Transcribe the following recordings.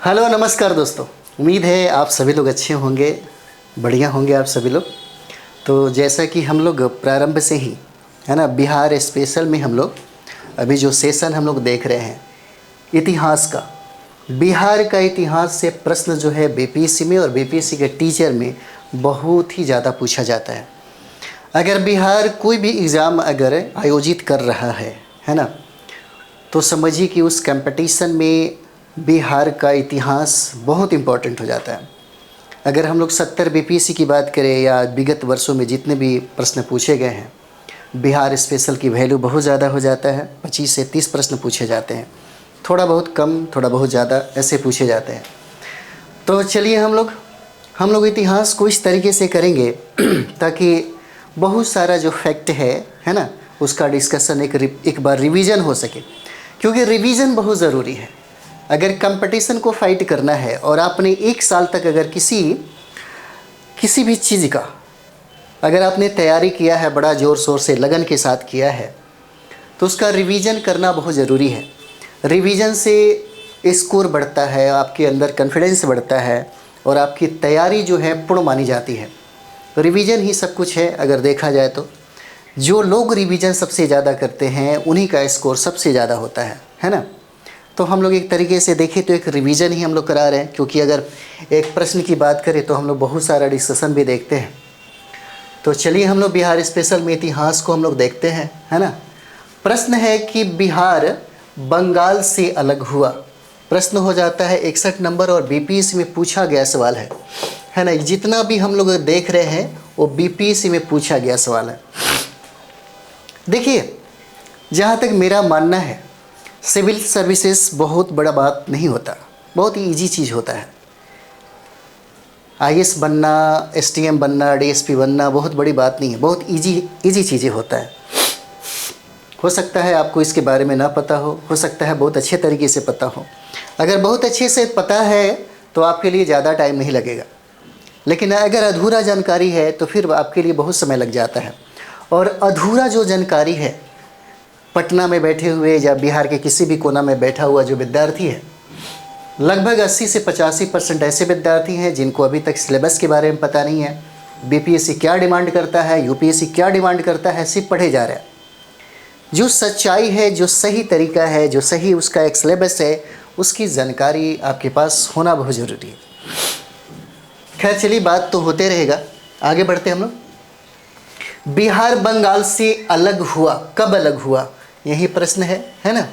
Hello नमस्कार दोस्तों। उम्मीद है आप सभी लोग अच्छे होंगे, बढ़िया होंगे आप सभी लोग। तो जैसा कि हम लोग प्रारंभ से ही है ना, बिहार स्पेशल में हम लोग अभी जो सेशन हम लोग देख रहे हैं इतिहास का, बिहार का इतिहास से प्रश्न जो है बीपीएससी में और बीपीएससी के टीचर में बहुत ही ज़्यादा पूछा जाता है। अगर बिहार कोई भी एग्ज़ाम अगर आयोजित कर रहा है ना, तो समझिए कि उस कंपटीशन में बिहार का इतिहास बहुत इम्पोर्टेंट हो जाता है। अगर हम लोग 70 बीपीएससी की बात करें या विगत वर्षों में जितने भी प्रश्न पूछे गए हैं, बिहार स्पेशल की वैल्यू बहुत ज़्यादा हो जाता है। 25 से 30 प्रश्न पूछे जाते हैं, थोड़ा बहुत कम थोड़ा बहुत ज़्यादा ऐसे पूछे जाते हैं। तो चलिए हम लोग इतिहास को इस तरीके से करेंगे ताकि बहुत सारा जो फैक्ट है ना, उसका डिस्कशन एक बार रिवीजन हो सके, क्योंकि रिवीजन बहुत ज़रूरी है। अगर कंपटीशन को फाइट करना है और आपने एक साल तक अगर किसी भी चीज़ का अगर आपने तैयारी किया है, बड़ा ज़ोर शोर से लगन के साथ किया है, तो उसका रिवीजन करना बहुत ज़रूरी है। रिवीजन से स्कोर बढ़ता है, आपके अंदर कॉन्फिडेंस बढ़ता है और आपकी तैयारी जो है पूर्ण मानी जाती है। रिवीजन ही सब कुछ है। अगर देखा जाए तो जो लोग रिवीजन सबसे ज़्यादा करते हैं उन्हीं का स्कोर सबसे ज़्यादा होता है ना। तो हम लोग एक तरीके से देखें तो एक रिवीजन ही हम लोग करा रहे हैं, क्योंकि अगर एक प्रश्न की बात करें तो हम लोग बहुत सारा डिस्कशन भी देखते हैं। तो चलिए हम लोग बिहार स्पेशल में इतिहास को हम लोग देखते हैं, है ना। प्रश्न है कि बिहार बंगाल से अलग हुआ। प्रश्न हो जाता है 61 नंबर और बीपीएससी में पूछा गया सवाल है ना। जितना भी हम लोग देख रहे हैं वो बीपीएससी में पूछा गया सवाल है। देखिए, जहाँ तक मेरा मानना है, सिविल सर्विसेज बहुत बड़ा बात नहीं होता, बहुत ही ईजी चीज़ होता है। आईएएस बनना, एसटीएम बनना, डीएसपी बनना बहुत बड़ी बात नहीं है, बहुत ईजी चीज़ें होता है। हो सकता है आपको इसके बारे में ना पता हो सकता है बहुत अच्छे तरीके से पता हो। अगर बहुत अच्छे से पता है तो आपके लिए ज़्यादा टाइम नहीं लगेगा, लेकिन अगर अधूरा जानकारी है तो फिर आपके लिए बहुत समय लग जाता है। और अधूरा जो जानकारी है, पटना में बैठे हुए या बिहार के किसी भी कोना में बैठा हुआ जो विद्यार्थी है, लगभग 80 से 85% ऐसे विद्यार्थी हैं जिनको अभी तक सिलेबस के बारे में पता नहीं है, बीपीएससी क्या डिमांड करता है, यूपीएससी क्या डिमांड करता है, सिर्फ पढ़े जा रहे हैं। जो सच्चाई है, जो सही तरीका है, जो सही उसका एक सिलेबस है, उसकी जानकारी आपके पास होना बहुत ज़रूरी है। खैर चलिए, बात तो होते रहेगा, आगे बढ़ते हम लोग। बिहार बंगाल से अलग हुआ, कब अलग हुआ, यही प्रश्न है ना।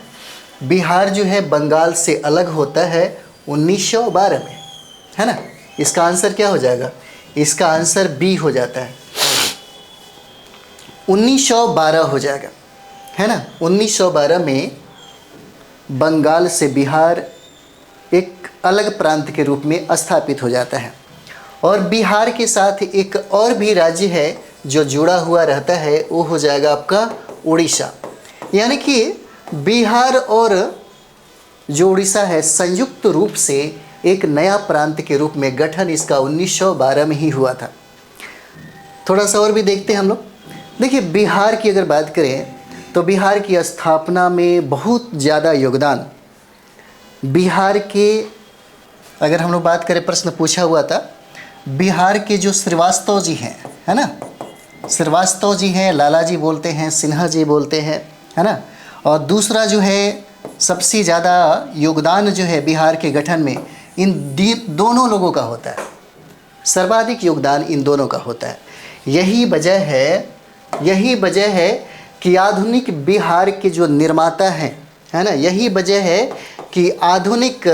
बिहार जो है बंगाल से अलग होता है 1912 में, है ना। इसका आंसर क्या हो जाएगा, इसका आंसर बी हो जाता है, 1912 हो जाएगा, है ना। 1912 में बंगाल से बिहार एक अलग प्रांत के रूप में स्थापित हो जाता है। और बिहार के साथ एक और भी राज्य है जो जुड़ा हुआ रहता है, वो हो जाएगा आपका उड़ीसा। यानी कि बिहार और जो उड़ीसा है संयुक्त रूप से एक नया प्रांत के रूप में गठन इसका 1912 में ही हुआ था। थोड़ा सा और भी देखते हैं हम लोग। देखिए, बिहार की अगर बात करें तो बिहार की स्थापना में बहुत ज़्यादा योगदान बिहार के, अगर हम लोग बात करें, प्रश्न पूछा हुआ था, बिहार के जो श्रीवास्तव जी हैं, है ना, श्रीवास्तव जी हैं, लाला जी बोलते हैं, सिन्हा जी बोलते हैं, है ना। और दूसरा जो है सबसे ज़्यादा योगदान जो है बिहार के गठन में इन दोनों लोगों का होता है, सर्वाधिक योगदान इन दोनों का होता है। यही वजह है कि आधुनिक बिहार के जो निर्माता हैं, है ना, यही वजह है कि आधुनिक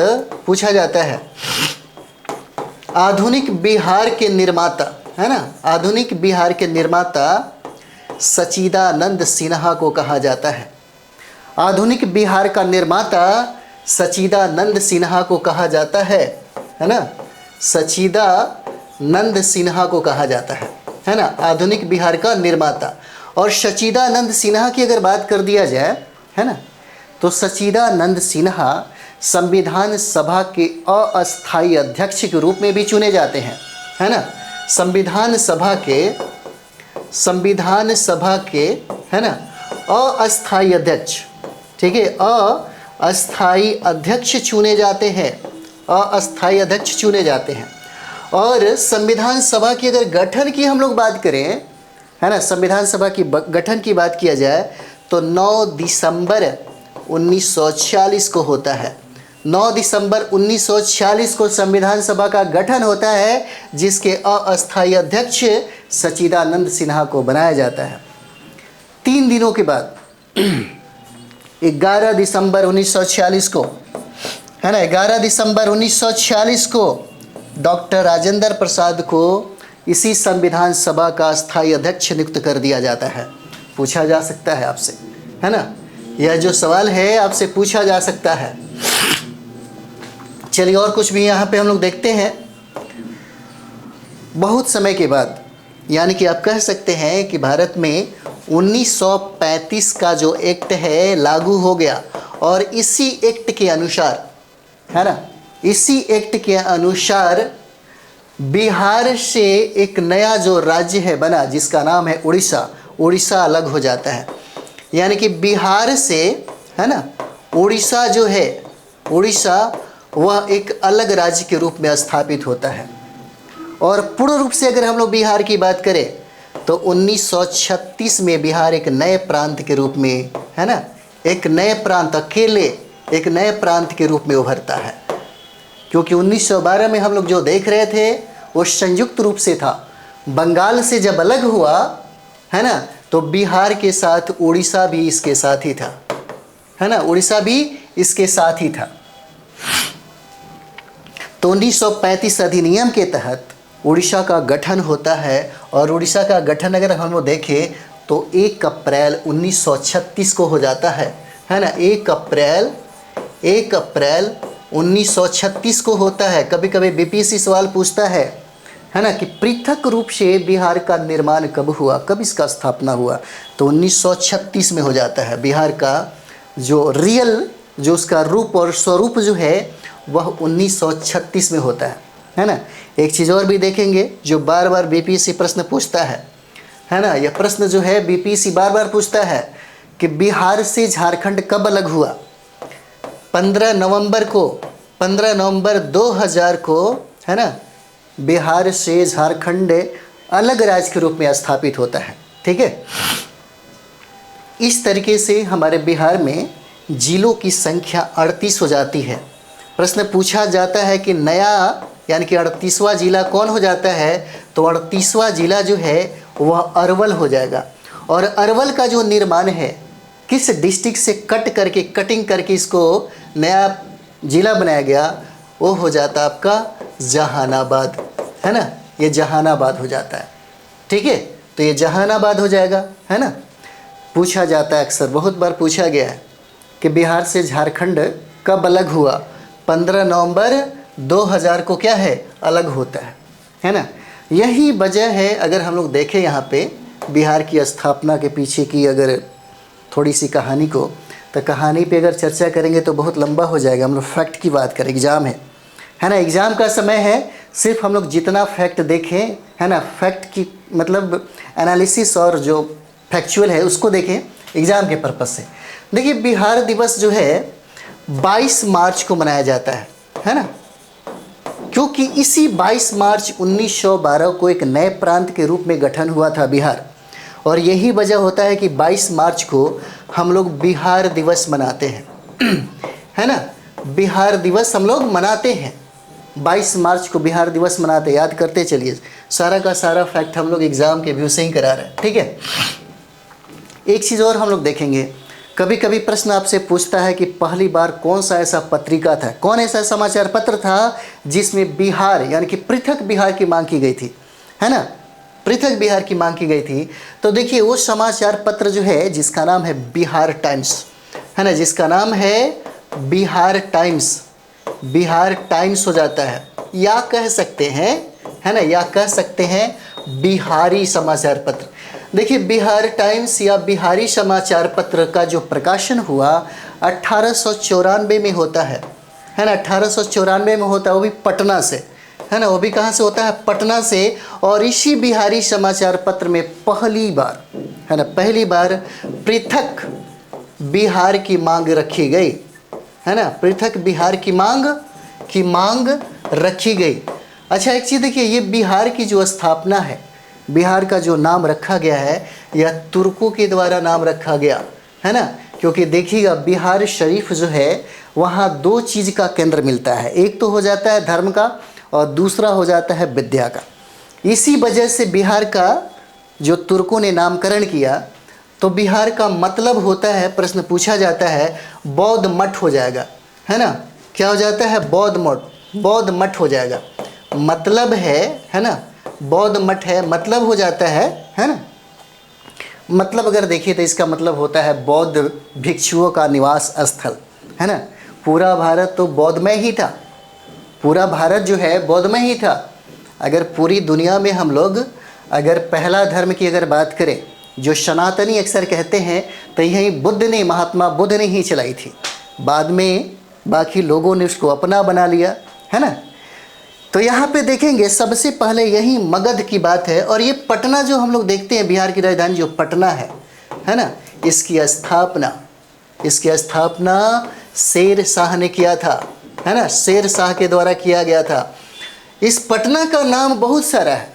पूछा जाता है, आधुनिक बिहार के निर्माता, है ना, आधुनिक बिहार के निर्माता सच्चिदानंद सिन्हा को कहा जाता है। आधुनिक बिहार का निर्माता सच्चिदानंद सिन्हा को कहा जाता है ना, सच्चिदानंद सिन्हा को कहा जाता है ना, आधुनिक बिहार का निर्माता। और सच्चिदानंद सिन्हा की अगर बात कर दिया जाए, है ना, तो सच्चिदानंद सिन्हा संविधान सभा के अस्थायी अध्यक्ष के रूप में भी चुने जाते हैं, है ना। संविधान सभा के है ना अस्थायी अध्यक्ष, ठीक है, अस्थायी अध्यक्ष चुने जाते हैं, अस्थायी अध्यक्ष चुने जाते हैं। और संविधान सभा की अगर गठन की हम लोग बात करें, है ना, संविधान सभा की गठन की बात किया जाए तो 9 दिसंबर 1946 को होता है। 9 दिसंबर 1946 को संविधान सभा का गठन होता है, जिसके अस्थायी अध्यक्ष सच्चिदानंद सिन्हा को बनाया जाता है। 3 दिनों के बाद 11 दिसंबर 1946 को, है ना, 11 दिसंबर 1946 को डॉक्टर राजेंद्र प्रसाद को इसी संविधान सभा का स्थायी अध्यक्ष नियुक्त कर दिया जाता है। पूछा जा सकता है आपसे, है ना, यह जो सवाल है आपसे पूछा जा सकता है। चलिए और कुछ भी यहाँ पे हम लोग देखते हैं। बहुत समय के बाद, यानी कि आप कह सकते हैं कि भारत में 1935 का जो एक्ट है लागू हो गया, और इसी एक्ट के अनुसार, है ना, इसी एक्ट के अनुसार बिहार से एक नया जो राज्य है बना, जिसका नाम है उड़ीसा। उड़ीसा अलग हो जाता है, यानी कि बिहार से, है ना, उड़ीसा जो है, उड़ीसा वह एक अलग राज्य के रूप में स्थापित होता है। और पूर्ण रूप से अगर हम लोग बिहार की बात करें तो 1936 में बिहार एक नए प्रांत के रूप में, है ना, एक नए प्रांत, अकेले एक नए प्रांत के रूप में उभरता है। क्योंकि 1912 में हम लोग जो देख रहे थे वो संयुक्त रूप से था। बंगाल से जब अलग हुआ, है ना, तो बिहार के साथ उड़ीसा भी इसके साथ ही था, है ना, उड़ीसा भी इसके साथ ही था। तो 1935 अधिनियम के तहत उड़ीसा का गठन होता है, और उड़ीसा का गठन अगर हम लोग देखें तो 1 अप्रैल 1936 को हो जाता है ना, 1 अप्रैल 1936 को होता है। कभी कभी बीपीएससी सवाल पूछता है ना, कि पृथक रूप से बिहार का निर्माण कब हुआ, कब इसका स्थापना हुआ, तो 1936 में हो जाता है। बिहार का जो रियल, जो उसका रूप और स्वरूप जो है वह 1936 में होता है ना। एक चीज़ और भी देखेंगे जो बार बार बीपीएससी प्रश्न पूछता है ना, यह प्रश्न जो है बीपीएससी बार बार पूछता है कि बिहार से झारखंड कब अलग हुआ। 15 नवंबर 2000 को, है ना, बिहार से झारखंड अलग राज्य के रूप में स्थापित होता है। ठीक है, इस तरीके से हमारे बिहार में जिलों की संख्या 38 हो जाती है। प्रश्न पूछा जाता है कि नया, यानी कि 38वां जिला कौन हो जाता है, तो 38वां जिला जो है वह अरवल हो जाएगा। और अरवल का जो निर्माण है, किस डिस्ट्रिक्ट से कटिंग करके इसको नया जिला बनाया गया, वो हो जाता आपका जहानाबाद, है ना, ये जहानाबाद हो जाता है। ठीक है, तो ये जहानाबाद हो जाएगा, है ना। पूछा जाता है, अक्सर बहुत बार पूछा गया है कि बिहार से झारखंड कब अलग हुआ। 15 नवंबर 2000 को क्या है, अलग होता है ना। यही वजह है, अगर हम लोग देखें यहाँ पे बिहार की स्थापना के पीछे की अगर थोड़ी सी कहानी को, तो कहानी पे अगर चर्चा करेंगे तो बहुत लंबा हो जाएगा। हम लोग फैक्ट की बात करें, एग्ज़ाम है ना, एग्ज़ाम का समय है। सिर्फ हम लोग जितना फैक्ट देखें, है ना, फैक्ट की मतलब एनालिसिस और जो फैक्चुअल है उसको देखें एग्ज़ाम के पर्पज़ से। देखिए, बिहार दिवस जो है 22 मार्च को मनाया जाता है ना, क्योंकि इसी 22 मार्च 1912 को एक नए प्रांत के रूप में गठन हुआ था बिहार। और यही वजह होता है कि 22 मार्च को हम लोग बिहार दिवस मनाते हैं, है ना, बिहार दिवस हम लोग मनाते हैं। 22 मार्च को बिहार दिवस मनाते, याद करते चलिए। सारा का सारा फैक्ट हम लोग एग्ज़ाम के व्यू से ही करा रहे हैं। ठीक है, एक चीज़ और हम लोग देखेंगे, कभी कभी प्रश्न आपसे पूछता है कि पहली बार कौन सा ऐसा पत्रिका था, कौन ऐसा समाचार पत्र था जिसमें बिहार, यानी कि पृथक बिहार की मांग की गई थी, है ना, पृथक बिहार की मांग की गई थी। तो देखिए, वो समाचार पत्र जो है जिसका नाम है बिहार टाइम्स, है ना, जिसका नाम है बिहार टाइम्स, बिहार टाइम्स हो जाता है, या कह सकते हैं, है ना, या कह सकते हैं बिहारी समाचार पत्र। देखिए, बिहार टाइम्स या बिहारी समाचार पत्र का जो प्रकाशन हुआ 1894 में होता है ना, 1894 में होता है, वो भी पटना से, है ना, वो भी कहाँ से होता है, पटना से। और इसी बिहारी समाचार पत्र में पहली बार, है ना, पहली बार पृथक बिहार की मांग रखी गई, है ना, पृथक बिहार की मांग की मांग रखी गई। अच्छा एक चीज़ देखिए, ये बिहार की जो स्थापना है, बिहार का जो नाम रखा गया है, यह तुर्कों के द्वारा नाम रखा गया है ना। क्योंकि देखिएगा बिहार शरीफ जो है वहाँ दो चीज़ का केंद्र मिलता है, एक तो हो जाता है धर्म का और दूसरा हो जाता है विद्या का। इसी वजह से बिहार का जो तुर्कों ने नामकरण किया, तो बिहार का मतलब होता है, प्रश्न पूछा जाता है बौद्ध मठ हो जाएगा, है ना। क्या हो जाता है? बौद्ध मठ, बौद्ध मठ हो जाएगा। मतलब है ना, बौद्ध मठ है, मतलब हो जाता है ना। मतलब अगर देखिए तो इसका मतलब होता है बौद्ध भिक्षुओं का निवास स्थल, है ना। पूरा भारत तो बौद्धमय ही था, पूरा भारत जो है बौद्धमय ही था। अगर पूरी दुनिया में हम लोग अगर पहला धर्म की अगर बात करें, जो सनातनी अक्सर कहते हैं, तो यही बुद्ध ने, महात्मा बुद्ध ने ही चलाई थी। बाद में बाकी लोगों ने उसको अपना बना लिया, है ना। तो यहाँ पे देखेंगे सबसे पहले यही मगध की बात है। और ये पटना जो हम लोग देखते हैं, बिहार की राजधानी जो पटना है ना, इसकी स्थापना शेर शाह ने किया था, है ना। शेर शाह के द्वारा किया गया था। इस पटना का नाम बहुत सारा है,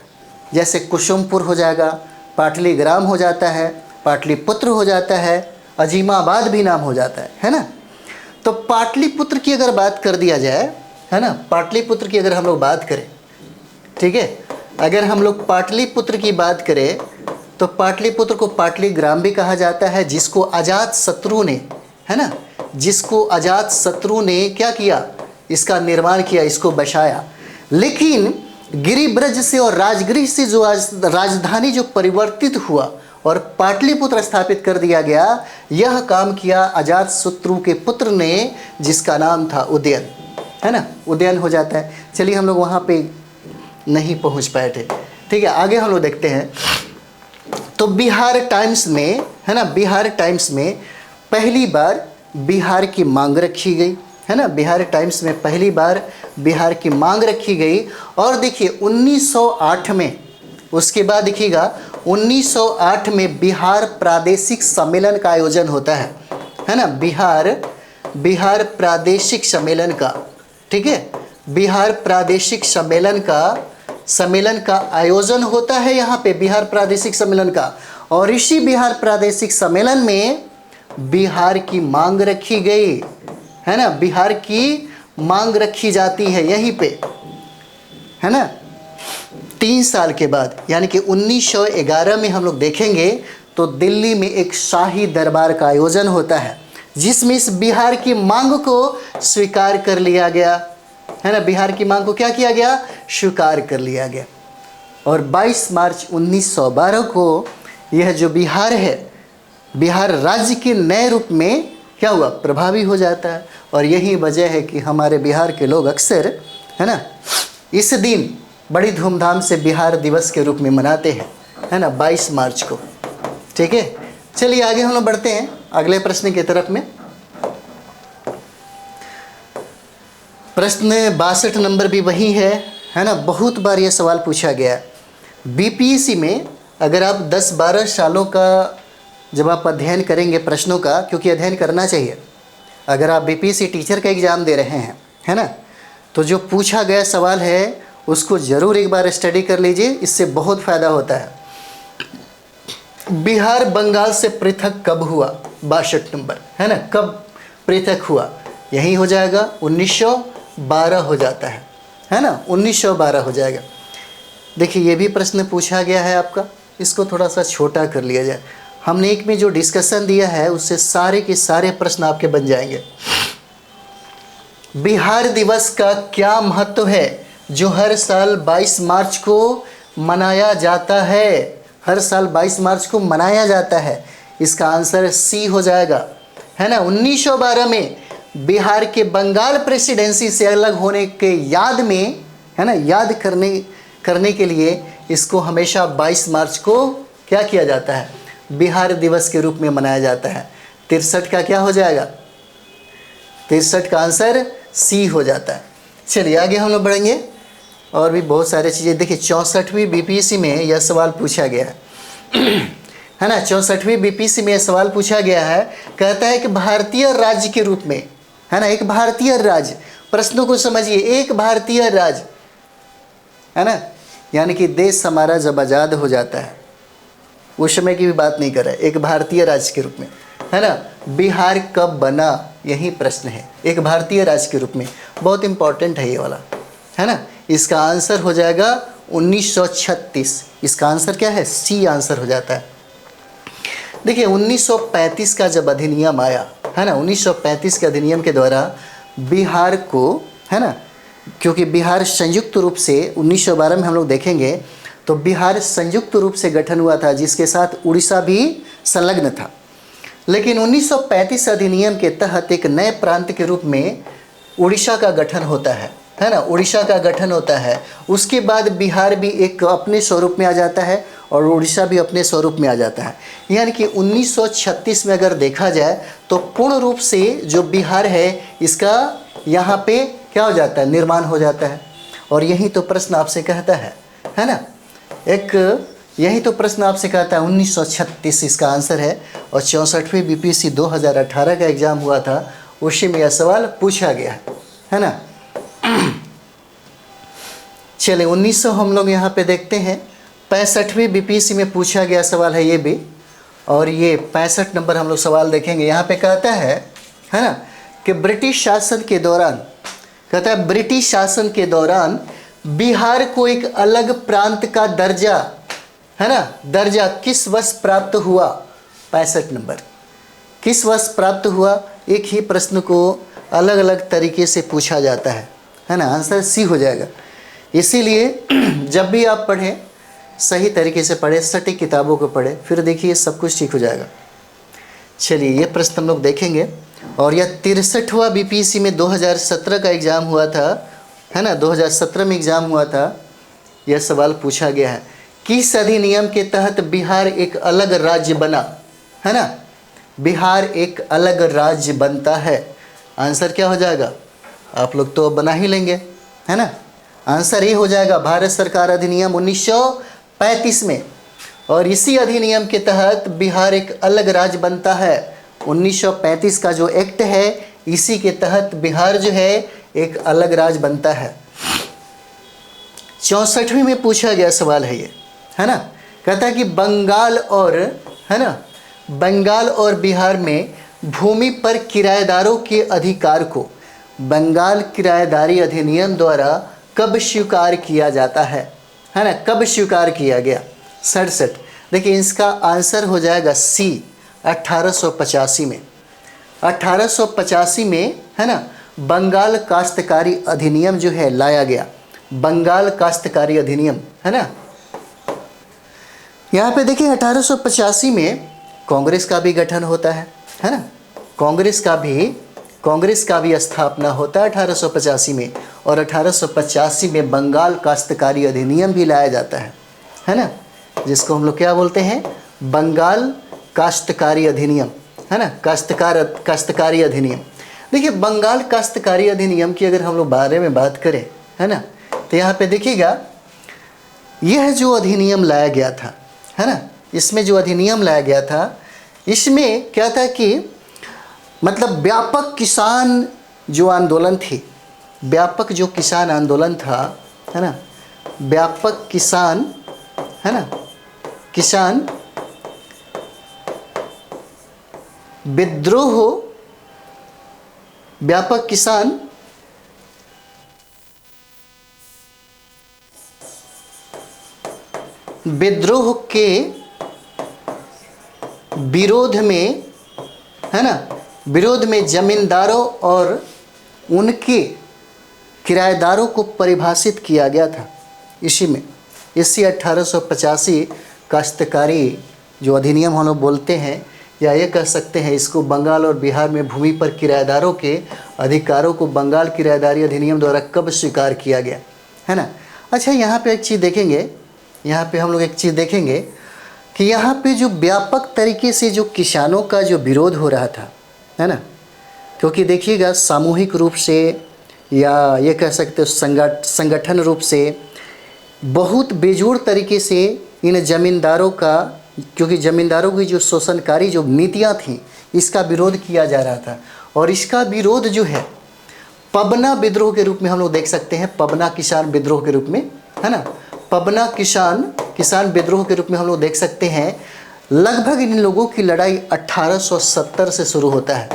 जैसे कुसुमपुर हो जाएगा, पाटलीग्राम हो जाता है, पाटलिपुत्र हो जाता है, अजीमाबाद भी नाम हो जाता है ना। तो पाटलिपुत्र की अगर बात कर दिया जाए, है ना, पाटलिपुत्र की अगर हम लोग बात करें, ठीक है, अगर हम लोग पाटलिपुत्र की बात करें तो पाटलिपुत्र को पाटलीग्राम भी कहा जाता है, जिसको अजातशत्रु ने, है ना, जिसको अजातशत्रु ने क्या किया, इसका निर्माण किया, इसको बसाया। लेकिन गिरिब्रज से और राजगृह से जो राजधानी जो परिवर्तित हुआ और पाटलिपुत्र स्थापित कर दिया गया, यह काम किया अजातशत्रु के पुत्र ने, जिसका नाम था उदयन, है ना। उदयन हो जाता है। चलिए हम लोग वहाँ पे नहीं पहुँच पाए थे, ठीक है, आगे हम लोग देखते हैं। तो बिहार टाइम्स में, है ना, बिहार टाइम्स में पहली बार बिहार की मांग रखी गई, है ना। बिहार टाइम्स में पहली बार बिहार की मांग रखी गई। और देखिए 1908 में, उसके बाद देखिएगा 1908 में बिहार प्रादेशिक सम्मेलन का आयोजन होता है ना। बिहार प्रादेशिक सम्मेलन का, ठीक है, बिहार प्रादेशिक सम्मेलन का आयोजन होता है यहाँ पे, बिहार प्रादेशिक सम्मेलन का। और इसी बिहार प्रादेशिक सम्मेलन में बिहार की मांग रखी गई, है ना, बिहार की मांग रखी जाती है यहीं पे, है ना। 3 साल के बाद, यानी कि 1911 में हम लोग देखेंगे तो दिल्ली में एक शाही दरबार का आयोजन होता है, जिसमें इस बिहार की मांग को स्वीकार कर लिया गया, है ना। बिहार की मांग को क्या किया गया? स्वीकार कर लिया गया। और 22 मार्च 1912 को यह जो बिहार है, बिहार राज्य के नए रूप में क्या हुआ? प्रभावी हो जाता है। और यही वजह है कि हमारे बिहार के लोग अक्सर, है ना, इस दिन बड़ी धूमधाम से बिहार दिवस के रूप में मनाते हैं, है ना, 22 मार्च को, ठीक है। चलिए आगे हम लोग बढ़ते हैं अगले प्रश्न की तरफ में। प्रश्न 62 नंबर भी वही है ना। बहुत बार यह सवाल पूछा गया बीपीएससी में। अगर आप 10-12 सालों का जब आप अध्ययन करेंगे प्रश्नों का, क्योंकि अध्ययन करना चाहिए, अगर आप बीपीएससी टीचर का एग्ज़ाम दे रहे हैं, है ना, तो जो पूछा गया सवाल है उसको ज़रूर एक बार स्टडी कर लीजिए, इससे बहुत फ़ायदा होता है। बिहार बंगाल से पृथक कब हुआ? 62 नंबर, है ना, कब पृथक हुआ? यही हो जाएगा 1912 हो जाता है ना, 1912 हो जाएगा। देखिए ये भी प्रश्न पूछा गया है आपका, इसको थोड़ा सा छोटा कर लिया जाए। हमने एक में जो डिस्कशन दिया है उससे सारे के सारे प्रश्न आपके बन जाएंगे। बिहार दिवस का क्या महत्व है जो हर साल 22 मार्च को मनाया जाता है? हर साल 22 मार्च को मनाया जाता है। इसका आंसर सी हो जाएगा, है ना। 1912 में बिहार के बंगाल प्रेसिडेंसी से अलग होने के याद में, है ना, याद करने के लिए इसको हमेशा 22 मार्च को क्या किया जाता है? बिहार दिवस के रूप में मनाया जाता है। 63 का क्या हो जाएगा? 63 का आंसर सी हो जाता है। चलिए आगे हम लोग बढ़ेंगे और भी बहुत सारी चीज़ें। देखिए 64वीं बीपीएससी में यह सवाल पूछा गया है ना, 64वीं बीपीएससी में यह सवाल पूछा गया है। कहता है कि भारतीय राज्य के रूप में, है ना, एक भारतीय राज्य प्रश्नों को समझिए। एक भारतीय राज्य, है ना, यानी कि देश हमारा जब आज़ाद हो जाता है, उस समय की भी बात नहीं कर रहा है, एक भारतीय राज्य के रूप में, है ना। बिहार कब बना, यही प्रश्न है। एक भारतीय राज्य के रूप में, बहुत इंपॉर्टेंट है ये वाला, है ना। इसका आंसर हो जाएगा 1936। इसका आंसर क्या है, सी आंसर हो जाता है। देखिए 1935 का जब अधिनियम आया, है ना, 1935 के अधिनियम के द्वारा बिहार को, है ना, क्योंकि बिहार संयुक्त रूप से 1912 में हम लोग देखेंगे तो बिहार संयुक्त रूप से गठन हुआ था, जिसके साथ उड़ीसा भी संलग्न था। लेकिन 1935 अधिनियम के तहत एक नए प्रांत के रूप में उड़ीसा का गठन होता है ना, उड़ीसा का गठन होता है। उसके बाद बिहार भी एक अपने स्वरूप में आ जाता है और उड़ीसा भी अपने स्वरूप में आ जाता है। यानी कि 1936 में अगर देखा जाए तो पूर्ण रूप से जो बिहार है इसका यहाँ पे क्या हो जाता है, निर्माण हो जाता है। और यही तो प्रश्न आपसे कहता है ना, एक यही तो प्रश्न आपसे कहता है 1936 इसका आंसर है। और 64वीं बीपीएससी 2018 का एग्जाम हुआ था, उसी में यह सवाल पूछा गया है ना। चलिए 1900 हम लोग यहाँ पे देखते हैं, 65वीं बीपीएससी में पूछा गया सवाल है ये भी, और ये 65 नंबर हम लोग सवाल देखेंगे। यहाँ पे कहता है ना, कि ब्रिटिश शासन के दौरान, कहता है ब्रिटिश शासन के दौरान बिहार को एक अलग प्रांत का दर्जा, है ना, दर्जा किस वर्ष प्राप्त हुआ। 65 नंबर, किस वर्ष प्राप्त हुआ। एक ही प्रश्न को अलग अलग तरीके से पूछा जाता है ना, आंसर सी हो जाएगा। इसीलिए जब भी आप पढ़ें सही तरीके से पढ़ें, सटीक किताबों को पढ़ें, फिर देखिए सब कुछ ठीक हो जाएगा। चलिए ये प्रश्न हम लोग देखेंगे। और यह 63वां बीपीएससी में 2017 का एग्ज़ाम हुआ था, है ना, 2017 में एग्ज़ाम हुआ था। यह सवाल पूछा गया है, किस अधिनियम के तहत बिहार एक अलग राज्य बना, है ना, बिहार एक अलग राज्य बनता है। आंसर क्या हो जाएगा, आप लोग तो बना ही लेंगे, है ना। आंसर ये हो जाएगा भारत सरकार अधिनियम 1935 में। और इसी अधिनियम के तहत बिहार एक अलग राज्य बनता है। 1935 का जो एक्ट है, इसी के तहत बिहार जो है एक अलग राज्य बनता है। 64वीं में पूछा गया सवाल है ये, है ना। कहता है कि बंगाल और, है ना, बंगाल और बिहार में भूमि पर किराएदारों के अधिकार को बंगाल किराएदारी अधिनियम द्वारा कब स्वीकार किया जाता है ना, कब स्वीकार किया गया। 67, देखिए इसका आंसर हो जाएगा सी, 1885 में। 1885 में, है ना, बंगाल काश्तकारी अधिनियम जो है लाया गया, बंगाल काश्तकारी अधिनियम, है ना। यहाँ पे देखिए 1885 में कांग्रेस का भी गठन होता है ना, कांग्रेस का भी स्थापना होता है 1885 में। और 1885 में बंगाल काश्तकारी अधिनियम भी लाया जाता है ना, जिसको हम लोग क्या बोलते हैं, बंगाल काश्तकारी अधिनियम, है ना, काश्तकारी अधिनियम। देखिए बंगाल काश्तकारी अधिनियम की अगर हम लोग बारे में बात करें, है ना, तो यहाँ पे देखिएगा यह जो अधिनियम लाया गया था, है ना, इसमें जो अधिनियम लाया गया था, इसमें क्या था कि मतलब व्यापक किसान जो आंदोलन थी, व्यापक जो किसान आंदोलन था, है ना, व्यापक किसान, है ना, किसान विद्रोह, व्यापक किसान विद्रोह के विरोध में, है ना, विरोध में जमींदारों और उनके किराएदारों को परिभाषित किया गया था। इसी में, इसी 1885 काश्तकारी जो अधिनियम हम लोग बोलते हैं, या ये कह सकते हैं इसको, बंगाल और बिहार में भूमि पर किराएदारों के अधिकारों को बंगाल किराएदारी अधिनियम द्वारा कब स्वीकार किया गया, है ना। अच्छा यहाँ पे एक चीज़ देखेंगे, यहाँ पे हम लोग एक चीज़ देखेंगे कि यहाँ पे जो व्यापक तरीके से जो किसानों का जो विरोध हो रहा था, है ना, क्योंकि देखिएगा सामूहिक रूप से या ये कह सकते हो संगठन रूप से बहुत बेजोड़ तरीके से इन ज़मींदारों का, क्योंकि ज़मींदारों की जो शोषणकारी जो नीतियाँ थीं, इसका विरोध किया जा रहा था। और इसका विरोध जो है पबना विद्रोह के रूप में हम लोग देख सकते हैं, पबना किसान विद्रोह के रूप में, है ना, पबना किसान विद्रोह के रूप में हम लोग देख सकते हैं। लगभग इन लोगों की लड़ाई 1870 से शुरू होता है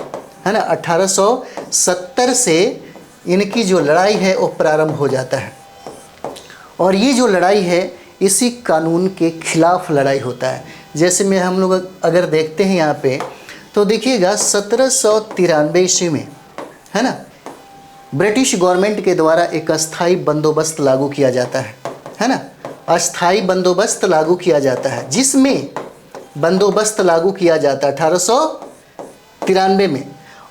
ना, 1870 से इनकी जो लड़ाई है वो प्रारंभ हो जाता है। और ये जो लड़ाई है इसी कानून के खिलाफ लड़ाई होता है। जैसे में हम लोग अगर देखते हैं यहाँ पे तो देखिएगा 1793 ईस्वी में, है ना, ब्रिटिश गवर्नमेंट के द्वारा एक अस्थाई बंदोबस्त लागू किया जाता है ना, अस्थाई बंदोबस्त लागू किया जाता है, जिसमें बंदोबस्त लागू किया जाता है 1893 में।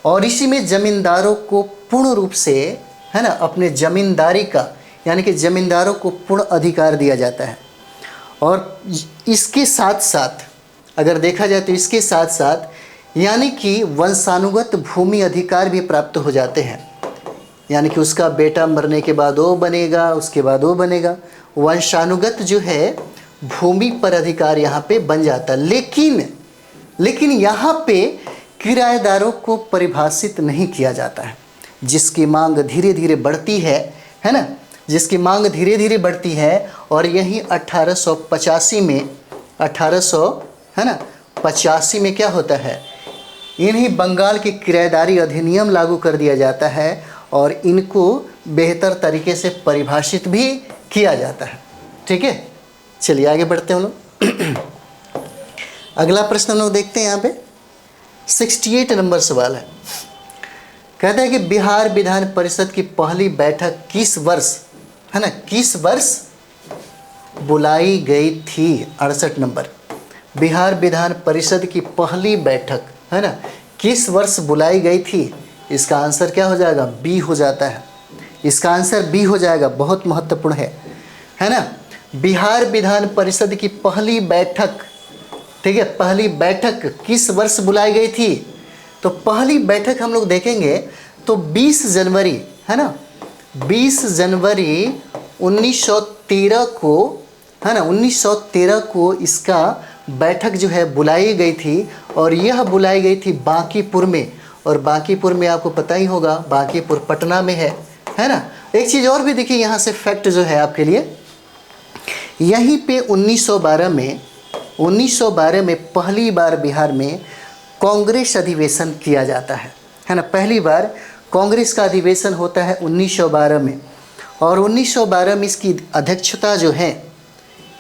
और इसी में ज़मींदारों को पूर्ण रूप से, है ना, अपने ज़मींदारी का, यानी कि ज़मींदारों को पूर्ण अधिकार दिया जाता है। और इसके साथ साथ अगर देखा जाए तो इसके साथ साथ यानी कि वंशानुगत भूमि अधिकार भी प्राप्त हो जाते हैं, यानी कि उसका बेटा मरने के बाद वो बनेगा, उसके बाद वो बनेगा, वंशानुगत जो है भूमि पर अधिकार यहाँ पे बन जाता है। लेकिन यहाँ पे किराएदारों को परिभाषित नहीं किया जाता है, जिसकी मांग धीरे धीरे बढ़ती है ना, जिसकी मांग धीरे धीरे बढ़ती है। और यही 1885 में 1885 में क्या होता है, इन्हीं बंगाल के किराएदारी अधिनियम लागू कर दिया जाता है और इनको बेहतर तरीके से परिभाषित भी किया जाता है। ठीक है, चलिए आगे बढ़ते हैं हम लोग। अगला प्रश्न हम लोग देखते हैं यहाँ पे 68 नंबर सवाल है। कहता है कि बिहार विधान परिषद की पहली बैठक किस वर्ष, है ना, किस वर्ष बुलाई गई थी। 68 नंबर, बिहार विधान परिषद की पहली बैठक, है ना, किस वर्ष बुलाई गई थी। इसका आंसर क्या हो जाएगा, बी हो जाता है। इसका आंसर बी हो जाएगा, बहुत महत्वपूर्ण है ना। बिहार विधान परिषद की पहली बैठक, ठीक है, पहली बैठक किस वर्ष बुलाई गई थी। तो पहली बैठक हम लोग देखेंगे तो 20 जनवरी, है ना, 20 जनवरी 1913 को, है ना, 1913 को इसका बैठक जो है बुलाई गई थी। और यह बुलाई गई थी बांकीपुर में, और बांकीपुर में आपको पता ही होगा, बांकीपुर पटना में है ना। एक चीज़ और भी देखिए यहाँ से फैक्ट जो है आपके लिए, यहीं पे 1912 में पहली बार बिहार में कांग्रेस अधिवेशन किया जाता है ना। पहली बार कांग्रेस का अधिवेशन होता है 1912 में। और 1912 में इसकी अध्यक्षता जो है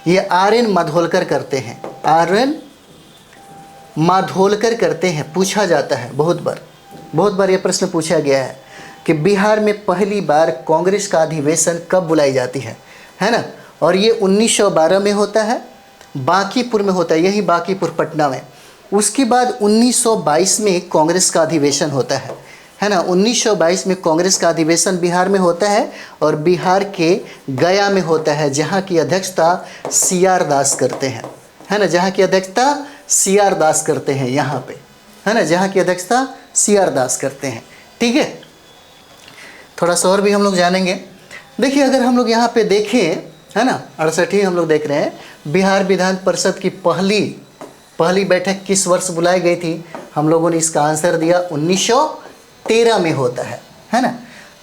ये आर.एन. माधोलकर करते हैं, आर.एन. माधोलकर करते हैं। पूछा जाता है बहुत बार ये प्रश्न पूछा गया है कि बिहार में पहली बार कांग्रेस का अधिवेशन कब बुलाई जाती है ना। और ये 1912 में होता है, बांकीपुर में होता है, यही बांकीपुर पटना में। उसके बाद 1922 में कांग्रेस का अधिवेशन होता है ना। 1922 में कांग्रेस का अधिवेशन बिहार में होता है और बिहार के गया में होता है, जहाँ की अध्यक्षता सी.आर. दास करते हैं, है ना, जहाँ की अध्यक्षता सी.आर. दास करते हैं यहाँ पे, है ना, जहाँ की अध्यक्षता सी.आर. दास करते हैं। ठीक है, थोड़ा सा और भी हम लोग जानेंगे। देखिए अगर हम लोग यहाँ पे देखें, है ना, 68 हम लोग देख रहे हैं, बिहार विधान परिषद की पहली बैठक किस वर्ष बुलाई गई थी। हम लोगों ने इसका आंसर दिया 1913 में होता है ना।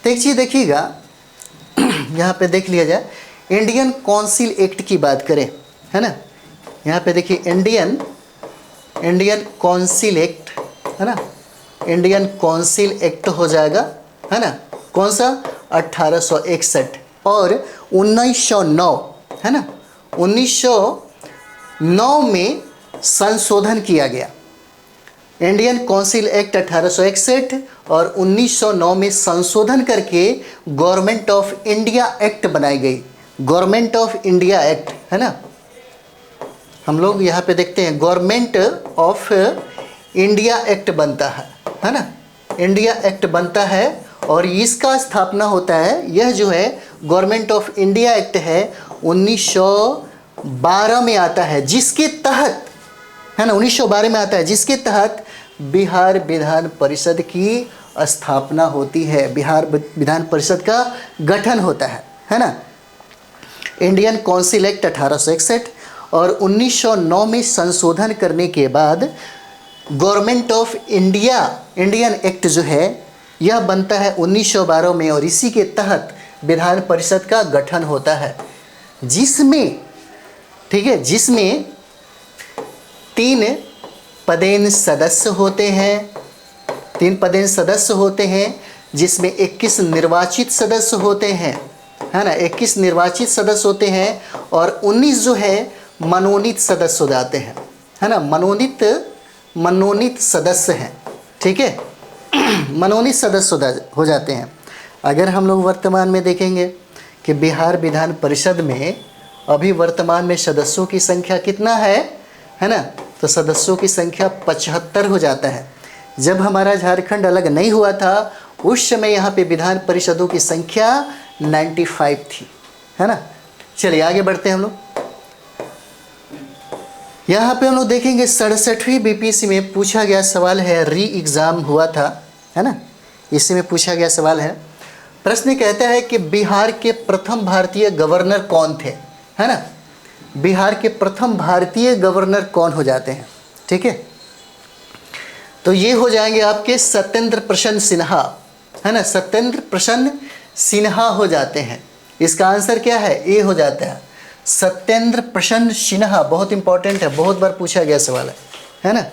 तो एक चीज़ देखिएगा यहाँ पे देख लिया जाए, इंडियन काउंसिल एक्ट की बात करें, है ना, यहाँ पे देखिए इंडियन काउंसिल एक्ट, है ना, इंडियन काउंसिल एक्ट हो जाएगा, है ना, कौन सा, 1861। और 1909, है ना, 1909 में संशोधन किया गया। इंडियन काउंसिल एक्ट 1861 और 1909 में संशोधन करके गवर्नमेंट ऑफ इंडिया एक्ट बनाई गई। गवर्नमेंट ऑफ इंडिया एक्ट, है ना, हम लोग यहाँ पे देखते हैं गवर्नमेंट ऑफ इंडिया एक्ट बनता है ना, इंडिया एक्ट बनता है और इसका स्थापना होता है। यह जो है गवर्नमेंट ऑफ इंडिया एक्ट है 1912 में आता है, जिसके तहत, है ना, 1912 में आता है, जिसके तहत बिहार विधान परिषद की स्थापना होती है, बिहार विधान परिषद का गठन होता है ना। इंडियन काउंसिल एक्ट 1861 और 1909 में संशोधन करने के बाद government of India, Indian act जो है यह बनता है 1912 में और इसी के तहत विधान परिषद का गठन होता है, जिसमें, ठीक है, जिसमें 3 पदेन सदस्य होते हैं, 3 पदेन सदस्य होते हैं, जिसमें 21 निर्वाचित सदस्य होते हैं, है ना, 21 निर्वाचित सदस्य होते हैं और 19 जो है मनोनीत सदस्य हो जाते हैं, है ना, मनोनीत सदस्य हैं, ठीक है, मनोनीत सदस्य हो जाते हैं। अगर हम लोग वर्तमान में देखेंगे कि बिहार विधान परिषद में अभी वर्तमान में सदस्यों की संख्या कितना है ना, तो सदस्यों की संख्या 75 हो जाता है। जब हमारा झारखंड अलग नहीं हुआ था उस समय यहाँ पे विधान परिषदों की संख्या 95 थी, है ना। चलिए आगे बढ़ते हैं हम लोग। यहाँ पे हम लोग देखेंगे 67वीं बीपीएससी में पूछा गया सवाल है, री एग्ज़ाम हुआ था, है ना, इसी में पूछा गया सवाल है। प्रश्न कहता है कि बिहार के प्रथम भारतीय गवर्नर कौन थे, है ना, बिहार के प्रथम भारतीय गवर्नर कौन हो जाते हैं, ठीक है। तो ये हो जाएंगे आपके सत्येंद्र प्रसन्न सिन्हा, है ना, सत्येंद्र प्रसन्न सिन्हा हो जाते हैं। इसका आंसर क्या है, ए हो जाता है, सत्येंद्र प्रसन्न सिन्हा। बहुत इंपॉर्टेंट है, बहुत बार पूछा गया सवाल है ना,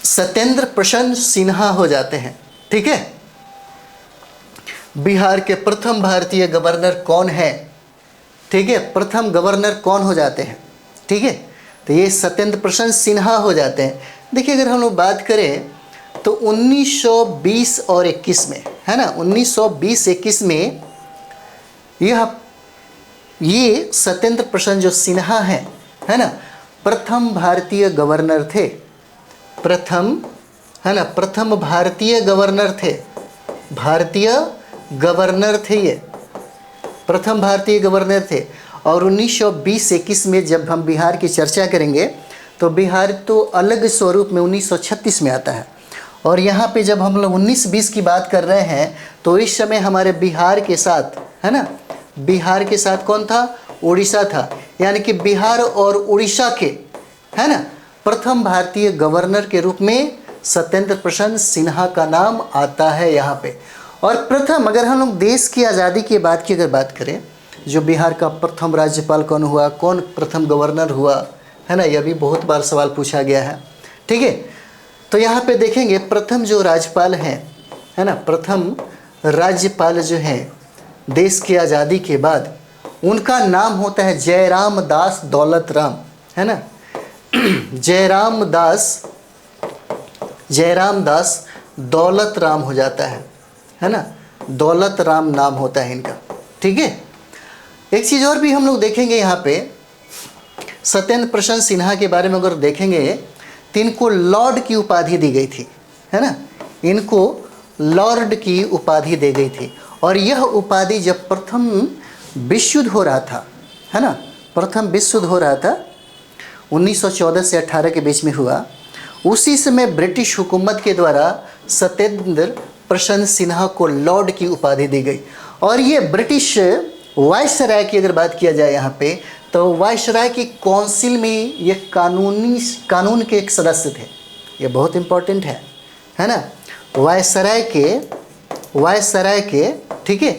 सत्येंद्र प्रसन्न सिन्हा हो जाते हैं, ठीक है। बिहार के प्रथम भारतीय गवर्नर कौन है, ठीक है, प्रथम गवर्नर कौन हो जाते हैं, ठीक है, तो ये सत्येंद्र प्रसन्न सिन्हा हो जाते हैं। देखिए अगर हम लोग बात करें तो 1920 और 21 में, है ना, 1920-21 में ये सत्येंद्र प्रसन्न जो सिन्हा है ना, प्रथम भारतीय गवर्नर थे, प्रथम, है ना, प्रथम भारतीय गवर्नर थे, भारतीय गवर्नर थे, ये प्रथम भारतीय गवर्नर थे। और 1920-21 में जब हम बिहार की चर्चा करेंगे तो बिहार तो अलग स्वरूप में 1936 में आता है, और यहाँ पे जब हम लोग 19-20 की बात कर रहे हैं तो इस समय हमारे बिहार के साथ, है ना, बिहार के साथ कौन था, उड़ीसा था, यानी कि बिहार और उड़ीसा के, है ना, प्रथम भारतीय गवर्नर के रूप में सत्येंद्र प्रसन्न सिन्हा का नाम आता है यहाँ पे। और प्रथम, अगर हम लोग देश की आज़ादी के बाद की अगर बात करें, जो बिहार का प्रथम राज्यपाल कौन हुआ, कौन प्रथम गवर्नर हुआ, है ना, यह भी बहुत बार सवाल पूछा गया है, ठीक है। तो यहाँ पे देखेंगे प्रथम जो राज्यपाल हैं, है ना, प्रथम राज्यपाल जो हैं देश की आज़ादी के बाद, उनका नाम होता है जयराम दास दौलत राम, है ना, जयराम दास दौलत राम हो जाता है ना, दौलत राम नाम होता है इनका, ठीक है। एक चीज़ और भी हम लोग देखेंगे यहाँ पे, सत्येंद्र प्रसन्न सिन्हा के बारे में अगर देखेंगे तो इनको लॉर्ड की उपाधि दी गई थी, है ना, इनको लॉर्ड की उपाधि दी गई थी। और यह उपाधि जब प्रथम विश्व युद्ध हो रहा था, है ना, प्रथम विश्व युद्ध हो रहा था 1914 से 18 के बीच में हुआ, उसी समय ब्रिटिश हुकूमत के द्वारा सत्येंद्र प्रसन्न सिन्हा को लॉर्ड की उपाधि दी गई। और ये ब्रिटिश वायसराय की अगर बात किया जाए यहाँ पे, तो वायसराय की काउंसिल में ये कानून के एक सदस्य थे, ये बहुत इम्पोर्टेंट है ना, वायसराय के, ठीक है,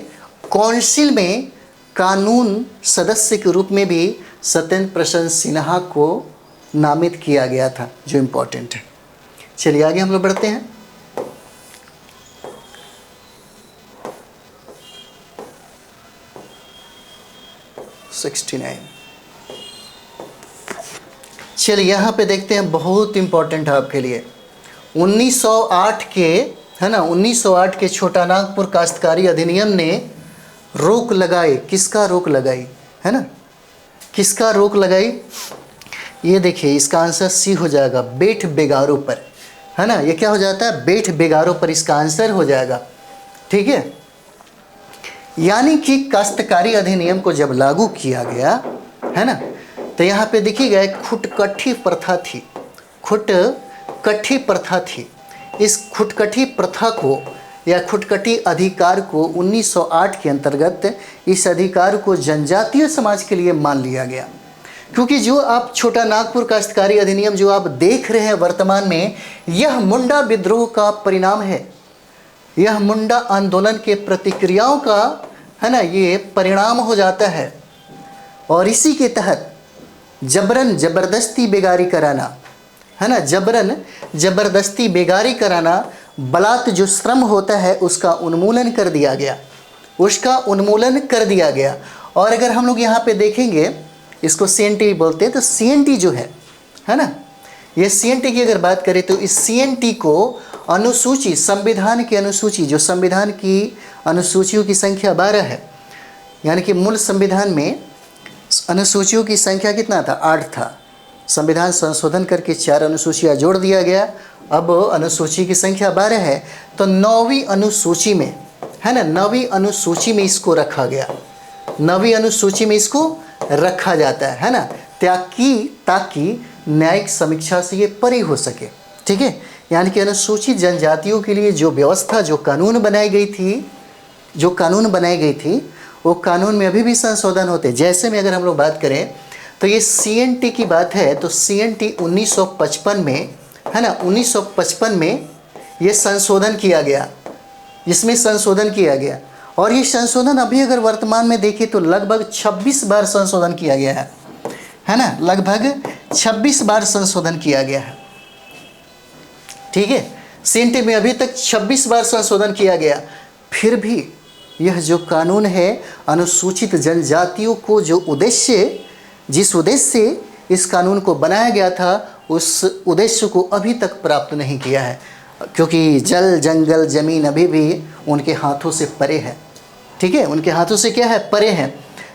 काउंसिल में कानून सदस्य के रूप में भी सत्येंद्र प्रसन्न सिन्हा को नामित किया गया था, जो इम्पोर्टेंट है। चलिए आगे हम लोग बढ़ते हैं। चलिए यहाँ पे देखते हैं, बहुत इम्पोर्टेंट है आपके लिए, 1908 के, है ना, 1908 के छोटा नागपुर काश्तकारी अधिनियम ने रोक लगाई, किसका रोक लगाई, है ना, किसका रोक लगाई, ये देखिए इसका आंसर सी हो जाएगा, बेठ बेगारों पर, है ना, ये क्या हो जाता है, बेठ बेगारों पर इसका आंसर हो जाएगा, ठीक है। यानी कि काश्तकारी अधिनियम को जब लागू किया गया, है ना, तो यहाँ पे देखिएगा एक खुटकठी प्रथा थी, खुटकठी प्रथा थी। इस खुटकठी प्रथा को या खुटकठी अधिकार को 1908 के अंतर्गत इस अधिकार को जनजातीय समाज के लिए मान लिया गया। क्योंकि जो आप छोटा नागपुर काश्तकारी अधिनियम जो आप देख रहे हैं वर्तमान में, यह मुंडा विद्रोह का परिणाम है, यह मुंडा आंदोलन के प्रतिक्रियाओं का है ना ये परिणाम हो जाता है। और इसी के तहत जबरन जबरदस्ती बेगारी कराना है ना, जबरन जबरदस्ती बेगारी कराना, बलात् जो श्रम होता है उसका उन्मूलन कर दिया गया, उसका उन्मूलन कर दिया गया। और अगर हम लोग यहाँ पे देखेंगे, इसको CNT बोलते हैं, तो CNT जो है ना, ये CNT की अगर बात करें तो इस CNT को अनुसूची, संविधान की अनुसूची, जो संविधान की अनुसूचियों की संख्या 12 है, यानी कि मूल संविधान में अनुसूचियों की संख्या कितना था, 8 था। संविधान संशोधन करके 4 अनुसूचियाँ जोड़ दिया गया, अब अनुसूची की संख्या 12 है। तो 9वीं अनुसूची में है ना, 9वीं अनुसूची में इसको रखा गया, 9वीं अनुसूची में इसको रखा जाता है ना, ताकि न्यायिक समीक्षा से ये परे हो सके। ठीक है, यानी कि अनुसूचित जनजातियों के लिए जो व्यवस्था, जो कानून बनाई गई थी, वो कानून में अभी भी संशोधन होते। जैसे में अगर हम लोग बात करें तो ये CNT की बात है, तो CNT 1955 में है ना, 1955 में ये संशोधन किया गया, इसमें संशोधन किया गया। और ये संशोधन अभी अगर वर्तमान में देखें तो लगभग 26 बार संशोधन किया गया है ना, लगभग 26 बार संशोधन किया गया है। ठीक है, CNT में अभी तक 26 बार संशोधन किया गया, फिर भी यह जो कानून है अनुसूचित जनजातियों को जो उद्देश्य, जिस उद्देश्य से इस कानून को बनाया गया था, उस उद्देश्य को अभी तक प्राप्त नहीं किया है, क्योंकि जल जंगल ज़मीन अभी भी उनके हाथों से परे है। ठीक है, उनके हाथों से क्या है, परे है।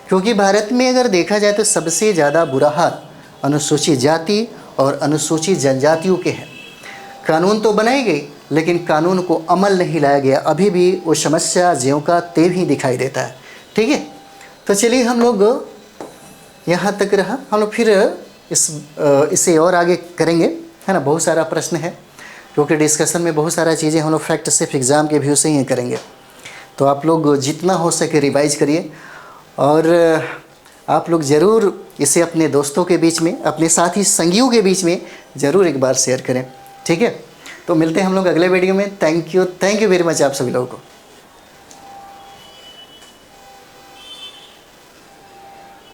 क्योंकि भारत में अगर देखा जाए तो सबसे ज़्यादा बुरा हाल अनुसूचित जाति और अनुसूचित जनजातियों के हैं। कानून तो बनाई गई, लेकिन कानून को अमल नहीं लाया गया, अभी भी वो समस्या ज्यों का त्यों ही दिखाई देता है। ठीक है, तो चलिए हम लोग यहाँ तक रहा, हम लोग फिर इसे और आगे करेंगे, है ना। बहुत सारा प्रश्न है, क्योंकि डिस्कशन में बहुत सारा चीज़ें हम लोग फैक्ट सिर्फ एग्ज़ाम के व्यू से ही करेंगे। तो आप लोग जितना हो सके रिवाइज करिए, और आप लोग ज़रूर इसे अपने दोस्तों के बीच में, अपने साथी संगियों के बीच में ज़रूर एक बार शेयर करें। ठीक है, तो मिलते हैं हम लोग अगले वीडियो में। थैंक यू वेरी मच आप सभी लोगों को।